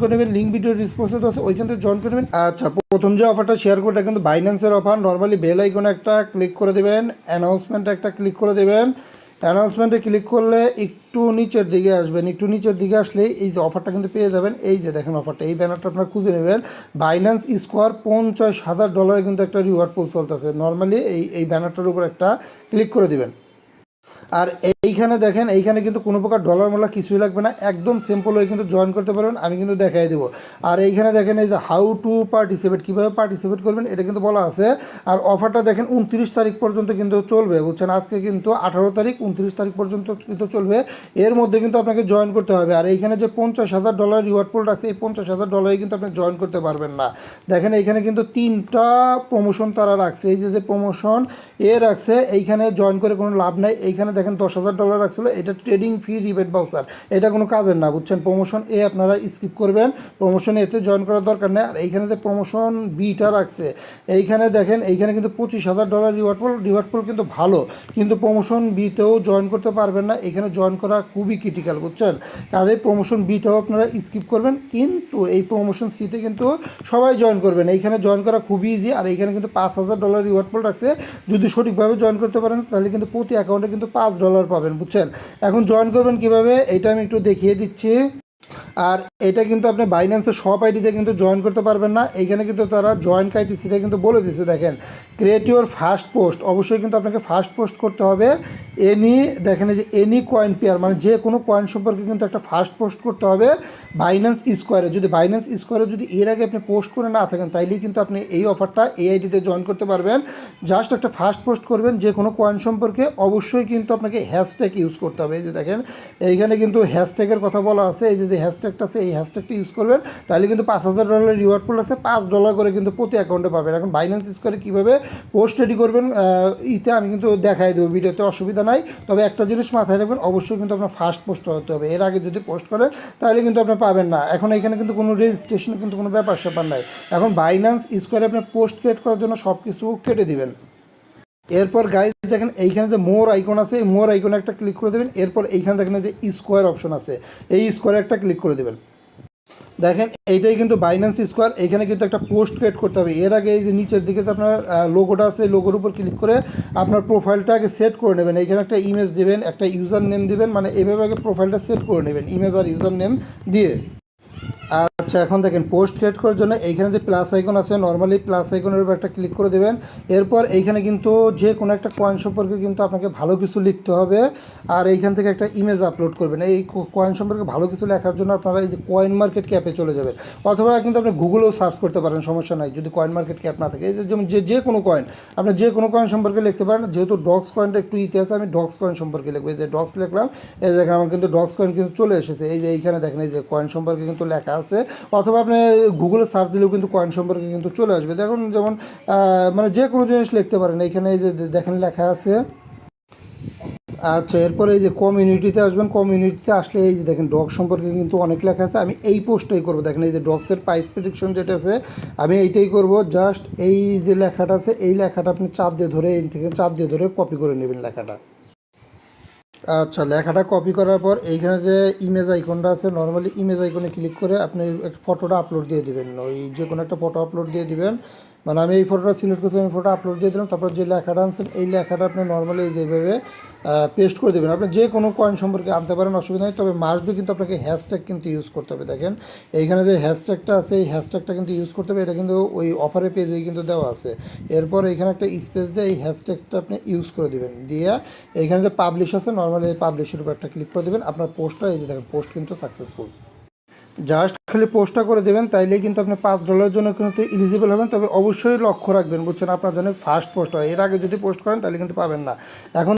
করে নেবেন, link video ডিসক্রিপশনে আছে, ওইখান থেকে জয়েন করে নেবেন। আচ্ছা, প্রথম যে অফারটা শেয়ার করটা কিন্তু বাইন্যান্সের অফার। নর্মালি বেল আইকনে একটা ক্লিক করে দেবেন, অ্যানাউন্সমেন্টে একটা ক্লিক করে দেবেন। অ্যানাউন্সমেন্টে ক্লিক করলে একটু নিচের দিকে আসবেন, একটু নিচের দিকে আসলে এই যে অফারটা কিন্তু পেয়ে যাবেন। এই যে দেখেন অফারটা, এই ব্যানারটা আপনারা খুঁজে নেবেন। বাইন্যান্স স্কোয়ার $50,000 কিন্তু একটা রিওয়ার্ড পোল চলতেছে। নর্মালি এই ব্যানারটার উপর একটা ক্লিক করে দিবেন। আর এইখানে দেখেন, এইখানে কিন্তু কোনো প্রকার ডলার মোলা কিছুই লাগবে না, একদম সিম্পল হয়ে কিন্তু জয়েন করতে পারবেন। আমি কিন্তু দেখাই দেবো। আর এইখানে দেখেন এই যে হাউ টু পার্টিসিপেট, কীভাবে পার্টিসিপেট করবেন এটা কিন্তু বলা আছে। আর অফারটা দেখেন 29 তারিখ পর্যন্ত কিন্তু চলবে, বুঝছেন। আজকে কিন্তু 18 তারিখ, 29 তারিখ পর্যন্ত কিন্তু চলবে। এর মধ্যে কিন্তু আপনাকে জয়েন করতে হবে। আর এইখানে যে $50,000 রিওয়ার্ড পোল রাখছে, এই $50,000 কিন্তু আপনি জয়েন করতে পারবেন না। দেখেন এইখানে কিন্তু 3টা প্রমোশন তারা রাখছে। এই যে প্রমোশন রাখছে, এইখানে জয়েন করে কোনো লাভ নাই। এইখানে দেখেন $10,000 রাখছিল, এটা ট্রেডিং ফি রিবেট বাউচার, এটা কোনো কাজের না, বুঝছেন। প্রমোশন আপনারা স্কিপ করবেন, প্রমোশন এতে জয়েন করার দরকার নেই। আর এইখানে যে প্রমোশন বিটা রাখছে, এইখানে দেখেন এইখানে কিন্তু $25,000 রিওয়ার্ড পোল কিন্তু ভালো, কিন্তু প্রমোশন বিতেও জয়েন করতে পারবেন না। এখানে জয়েন করা খুবই ক্রিটিক্যাল, বুঝছেন। কাজে প্রমোশন বিটাও আপনারা স্কিপ করবেন, কিন্তু এই প্রমোশন সিতে কিন্তু সবাই জয়েন করবেন। এইখানে জয়েন করা খুবই ইজি। আর এইখানে কিন্তু $5,000 রিওয়ার্ড পোল রাখছে, যদি সঠিকভাবে জয়েন করতে পারেন তাহলে কিন্তু প্রতি অ্যাকাউন্টে কিন্তু $5 পাবেন, বুঝছেন। এখন জয়েন করবেন কিভাবে এটা আমি একটু দেখিয়ে দিচ্ছি। আর এটা কিন্তু আপনি বাইন্যান্সের সব আইডিতে কিন্তু জয়েন করতে পারবেন না। এইখানে কিন্তু তারা জয়েন ক্রাইটেরিয়া কিন্তু বলে দিচ্ছে, দেখেন ক্রিয়েট ইউর ফার্স্ট পোস্ট, অবশ্যই কিন্তু আপনাকে ফার্স্ট পোস্ট করতে হবে। দেখেন এই যে এনি কয়েন পেয়ার, মানে যে কোনো কয়েন সম্পর্কে কিন্তু একটা ফার্স্ট পোস্ট করতে হবে বাইন্যান্স স্কোয়ারে। যদি বাইন্যান্স স্কোয়ারে যদি এর আগে আপনি পোস্ট করে না থাকেন, তাইলেই কিন্তু আপনি এই অফারটা এই আইডিতে জয়েন করতে পারবেন। জাস্ট একটা ফার্স্ট পোস্ট করবেন যে কোনো কয়েন সম্পর্কে, অবশ্যই কিন্তু আপনাকে হ্যাশট্যাগ ইউজ করতে হবে। এই যে দেখেন এইখানে কিন্তু হ্যাশট্যাগের কথা বলা আছে, এই যে হ্যাশট্যাগটা আছে, এই হ্যাশট্যাগটা ইউজ করবেন, তাহলে কিন্তু $5,000 রিওয়ার্ড পোল আছে, $5 করে কিন্তু প্রতি অ্যাকাউন্টে পাবেন। এখন বাইন্যান্স স্কোয়ারে কীভাবে পোস্ট রেডি করবেন আমি কিন্তু দেখাই দেবো ভিডিওতে, অসুবিধা নাই। তবে একটা জিনিস মাথায় রাখবেন, অবশ্যই কিন্তু আপনার ফার্স্ট পোস্ট হতে হবে। এর আগে যদি পোস্ট করেন তাহলে কিন্তু আপনি পাবেন না। এখন এখানে কিন্তু কোনো রেজিস্ট্রেশন কিন্তু কোনো ব্যাপার স্যাপার নাই। এখন বাইন্যান্স স্কোয়ারে আপনি পোস্ট ক্রিয়েট করার জন্য সব কিছু কেটে দিবেন। এরপর গাইজ দেখেন এইখানে যে মোর আইকন আছে, এই মোর আইকনে একটা ক্লিক করে দেবেন। এরপর এইখানে দেখেন যে স্কোয়ার অপশন আছে, এই স্কোয়ারে একটা ক্লিক করে দেবেন। দেখেন এইটাই কিন্তু বাইন্যান্স স্কোয়ার। এখানে কিন্তু একটা পোস্ট ক্রিয়েট করতে হবে। এর আগে এই যে নিচের দিকে যে আপনার লোগোটা আছে, লোগোর উপর ক্লিক করে আপনার প্রোফাইলটা আগে সেট করে নেবেন। এইখানে একটা ইমেজ দেবেন, একটা ইউজার নেম দেবেন, মানে এইভাবে আগে প্রোফাইলটা সেট করে নেবেন ইমেজ আর ইউজার নেম দিয়ে। আচ্ছা, এখন দেখেন পোস্ট ক্রিয়েট করার জন্য এইখানে যে প্লাস আইকন আছে, নর্মালি প্লাস আইকনের উপর একটা ক্লিক করে দেবেন। এরপর এইখানে কিন্তু যে কোনো একটা কয়েন সম্পর্কে কিন্তু আপনাকে ভালো কিছু লিখতে হবে। আর এইখান থেকে একটা ইমেজ আপলোড করবেন। এই কয়েন সম্পর্কে ভালো কিছু লেখার জন্য আপনারা এই যে কয়েন মার্কেট ক্যাপে চলে যাবেন, অথবা কিন্তু আপনি গুগলেও সার্চ করতে পারেন, সমস্যা নাই যদি কয়েন মার্কেট ক্যাপ না থাকে। এই যে যেমন যে কোনো কয়েন, আপনি যে কোনো কয়েন সম্পর্কে লিখতে পারেন। যেহেতু ডক্স কয়েনটা একটু ইতিহাসে, আমি ডক্স কয়েন সম্পর্কে লিখবো। এই যে ডক্স লিখলাম, এই জায়গায় আমার কিন্তু ডক্স কয়েন কিন্তু চলে এসেছে। এই যে এইখানে দেখেন এই যে কয়েন সম্পর্কে কিন্তু লেখা আছে, অথবা আপনি গুগলে সার্চ দিলেও কিন্তু কয়েন সম্পর্কে কিন্তু চলে আসবে। দেখুন যেমন মানে যে কোনো জিনিস লিখতে পারেন। এইখানে এই যে দেখেন লেখা আছে। আচ্ছা, এরপরে এই যে কমিউনিটিতে আসবেন। কমিউনিটিতে আসলে এই যে দেখেন ডগ সম্পর্কে কিন্তু অনেক লেখা আছে। আমি এই পোস্টটাই করবো। দেখেন এই যে ডগসের প্রাইস প্রেডিকশন যেটা আছে, আমি এইটাই করব। জাস্ট এই যে লেখাটা আছে, এই লেখাটা আপনি চাপ দিয়ে ধরে, এই থেকে চাপ দিয়ে ধরে কপি করে নেবেন লেখাটা। আচ্ছা, লেখাটা কপি করার পর এইখানে যে ইমেজ আইকনটা আছে, নর্মালি ইমেজ আইকনে ক্লিক করে আপনি ফটোটা আপলোড দিয়ে দিবেন। ওই যে কোনো একটা ফটো আপলোড দিয়ে দিবেন। মানে আমি এই ফটোটা সিলেক্ট করছি, আমি ফটো আপলোড দিয়ে দিলাম। তারপর যে লেখাটা আনছেন, এই লেখাটা আপনি নর্মালি যেভাবে পেস্ট করে দেবেন। আপনি যে কোনো কয়েন সম্পর্কে আনতে পারেন, অসুবিধা নেই। তবে মাস্টবি কিন্তু আপনাকে হ্যাশট্যাগ কিন্তু ইউজ করতে হবে। দেখেন এইখানে যে হ্যাশট্যাগটা আছে, এই হ্যাশট্যাগটা কিন্তু ইউজ করতে হবে। এটা কিন্তু ওই অফারের পেজেই কিন্তু দেওয়া আছে। এরপর এখানে একটা স্পেস দিয়ে এই হ্যাশট্যাগটা আপনি ইউজ করে দেবেন। দিয়ে এইখানে যে পাবলিশ আছে, নর্মালি এই পাবলিশের উপর একটা ক্লিক করে দেবেন। আপনার পোস্টটা এই যে দেখেন পোস্ট কিন্তু সাকসেসফুল। জাস্ট খালি পোস্টটা করে দেবেন, তাইলেই কিন্তু আপনি $5 জন্য কিন্তু এলিজিবল হবেন। তবে অবশ্যই লক্ষ্য রাখবেন, বুঝছেন, আপনার জন্য ফার্স্ট পোস্ট হয়। এর আগে যদি পোস্ট করেন তাহলে কিন্তু পাবেন না। এখন